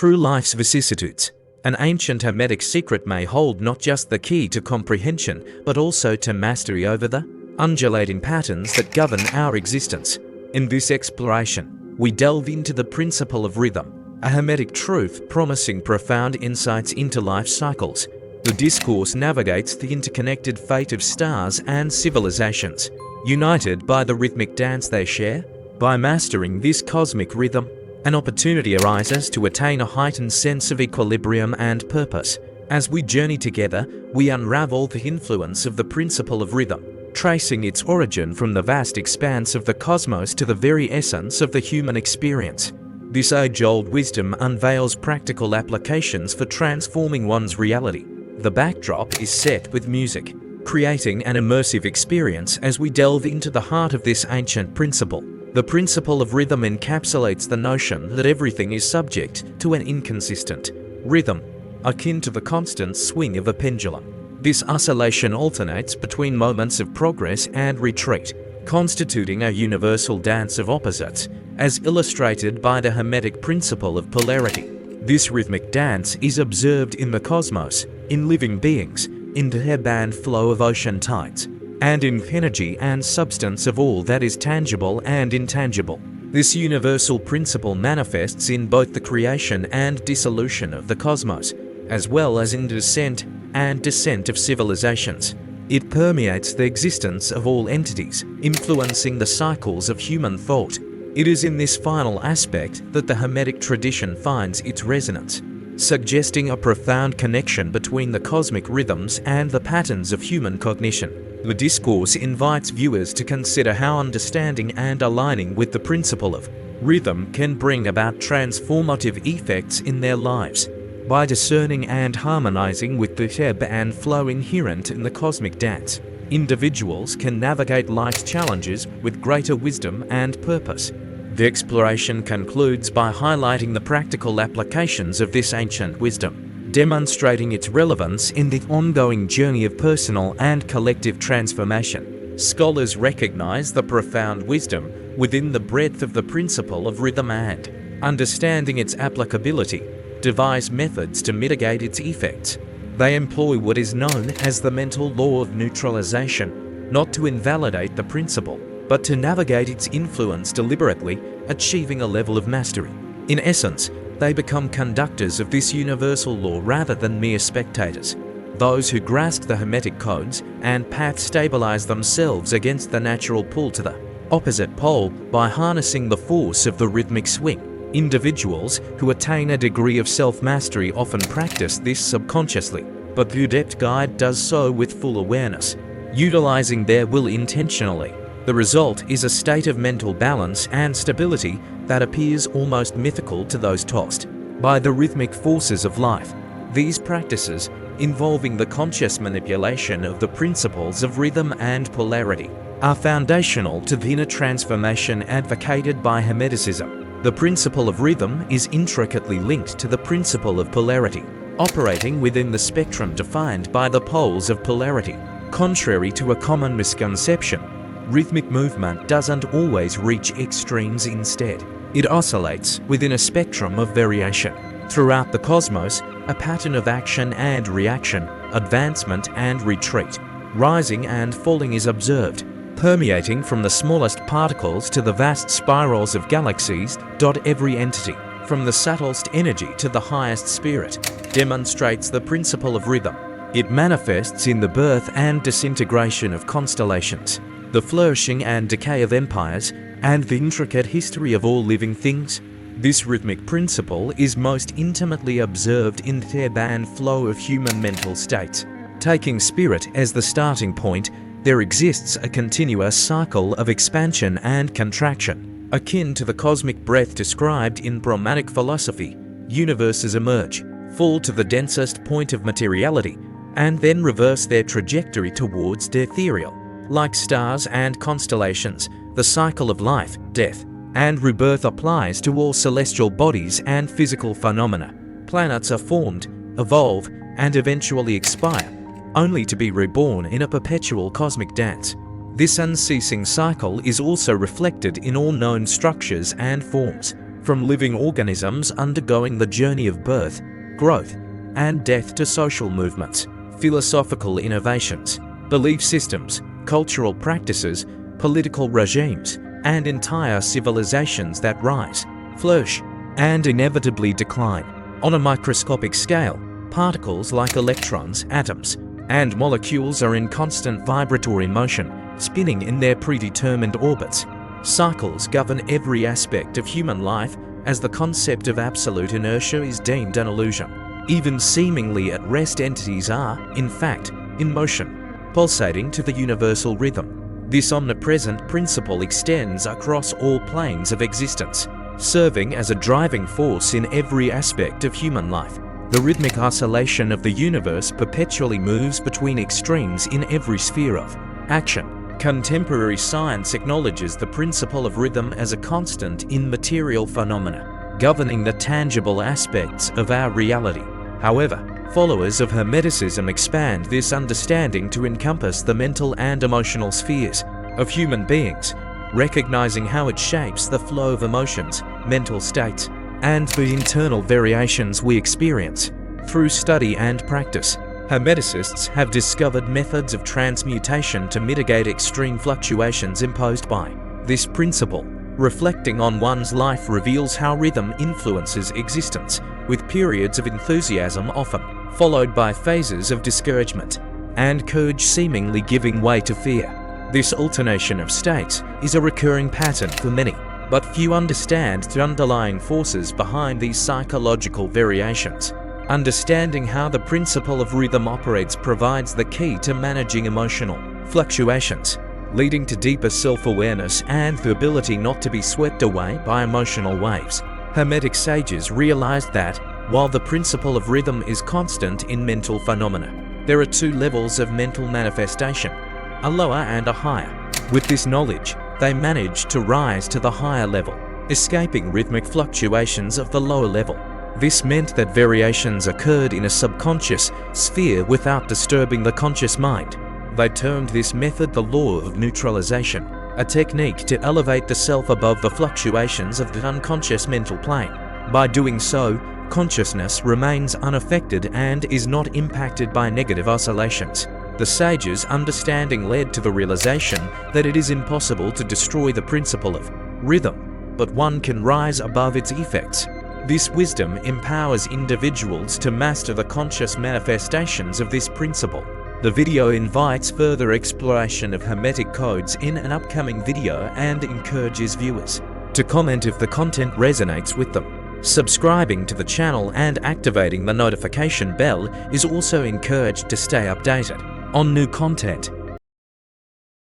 Through life's vicissitudes, an ancient Hermetic secret may hold not just the key to comprehension, but also to mastery over the undulating patterns that govern our existence. In this exploration, we delve into the principle of rhythm, a Hermetic truth promising profound insights into life cycles. The discourse navigates the interconnected fate of stars and civilizations, united by the rhythmic dance they share. By mastering this cosmic rhythm, an opportunity arises to attain a heightened sense of equilibrium and purpose. As we journey together, we unravel the influence of the principle of rhythm, tracing its origin from the vast expanse of the cosmos to the very essence of the human experience. This age-old wisdom unveils practical applications for transforming one's reality. The backdrop is set with music, creating an immersive experience as we delve into the heart of this ancient principle. The principle of rhythm encapsulates the notion that everything is subject to an inconsistent rhythm, akin to the constant swing of a pendulum. This oscillation alternates between moments of progress and retreat, constituting a universal dance of opposites, as illustrated by the Hermetic principle of polarity. This rhythmic dance is observed in the cosmos, in living beings, in the ebb and flow of ocean tides, and in energy and substance of all that is tangible and intangible. This universal principle manifests in both the creation and dissolution of the cosmos, as well as in the ascent and descent of civilizations. It permeates the existence of all entities, influencing the cycles of human thought. It is in this final aspect that the Hermetic tradition finds its resonance, suggesting a profound connection between the cosmic rhythms and the patterns of human cognition. The discourse invites viewers to consider how understanding and aligning with the principle of rhythm can bring about transformative effects in their lives. By discerning and harmonizing with the ebb and flow inherent in the cosmic dance, individuals can navigate life's challenges with greater wisdom and purpose. The exploration concludes by highlighting the practical applications of this ancient wisdom, demonstrating its relevance in the ongoing journey of personal and collective transformation. Scholars recognize the profound wisdom within the breadth of the principle of rhythm and, understanding its applicability, devise methods to mitigate its effects. They employ what is known as the mental law of neutralization, not to invalidate the principle, but to navigate its influence deliberately, achieving a level of mastery. In essence, they become conductors of this universal law rather than mere spectators. Those who grasp the Hermetic codes and paths stabilize themselves against the natural pull to the opposite pole by harnessing the force of the rhythmic swing. Individuals who attain a degree of self-mastery often practice this subconsciously, but the adept guide does so with full awareness, utilizing their will intentionally. The result is a state of mental balance and stability that appears almost mythical to those tossed by the rhythmic forces of life. These practices, involving the conscious manipulation of the principles of rhythm and polarity, are foundational to the inner transformation advocated by Hermeticism. The principle of rhythm is intricately linked to the principle of polarity, operating within the spectrum defined by the poles of polarity. Contrary to a common misconception, rhythmic movement doesn't always reach extremes. Instead, it oscillates within a spectrum of variation. Throughout the cosmos, a pattern of action and reaction, advancement and retreat, rising and falling is observed, permeating from the smallest particles to the vast spirals of galaxies. Every entity, from the subtlest energy to the highest spirit, demonstrates the principle of rhythm. It manifests in the birth and disintegration of constellations, the flourishing and decay of empires, and the intricate history of all living things. This rhythmic principle is most intimately observed in the ebb and flow of human mental states. Taking spirit as the starting point, there exists a continuous cycle of expansion and contraction. Akin to the cosmic breath described in Brahmanic philosophy, universes emerge, fall to the densest point of materiality, and then reverse their trajectory towards the ethereal. Like stars and constellations, the cycle of life, death, and rebirth applies to all celestial bodies and physical phenomena. Planets are formed, evolve, and eventually expire, only to be reborn in a perpetual cosmic dance. This unceasing cycle is also reflected in all known structures and forms, from living organisms undergoing the journey of birth, growth, and death to social movements, philosophical innovations, belief systems, cultural practices, political regimes, and entire civilizations that rise, flourish, and inevitably decline. On a microscopic scale, particles like electrons, atoms, and molecules are in constant vibratory motion, spinning in their predetermined orbits. Cycles govern every aspect of human life, as the concept of absolute inertia is deemed an illusion. Even seemingly at rest entities are, in fact, in motion, pulsating to the universal rhythm. This omnipresent principle extends across all planes of existence, serving as a driving force in every aspect of human life. The rhythmic oscillation of the universe perpetually moves between extremes in every sphere of action. Contemporary science acknowledges the principle of rhythm as a constant in material phenomena, governing the tangible aspects of our reality. However, followers of Hermeticism expand this understanding to encompass the mental and emotional spheres of human beings, recognizing how it shapes the flow of emotions, mental states, and the internal variations we experience. Through study and practice, Hermeticists have discovered methods of transmutation to mitigate extreme fluctuations imposed by this principle. Reflecting on one's life reveals how rhythm influences existence, with periods of enthusiasm often followed by phases of discouragement and courage seemingly giving way to fear. This alternation of states is a recurring pattern for many, but few understand the underlying forces behind these psychological variations. Understanding how the principle of rhythm operates provides the key to managing emotional fluctuations, leading to deeper self-awareness and the ability not to be swept away by emotional waves. Hermetic sages realized that, while the principle of rhythm is constant in mental phenomena, there are two levels of mental manifestation, a lower and a higher. With this knowledge, they managed to rise to the higher level, escaping rhythmic fluctuations of the lower level. This meant that variations occurred in a subconscious sphere without disturbing the conscious mind. They termed this method the law of neutralization, a technique to elevate the self above the fluctuations of the unconscious mental plane. By doing so, consciousness remains unaffected and is not impacted by negative oscillations. The sages' understanding led to the realization that it is impossible to destroy the principle of rhythm, but one can rise above its effects. This wisdom empowers individuals to master the conscious manifestations of this principle. The video invites further exploration of Hermetic codes in an upcoming video and encourages viewers to comment if the content resonates with them. Subscribing to the channel and activating the notification bell is also encouraged to stay updated on new content.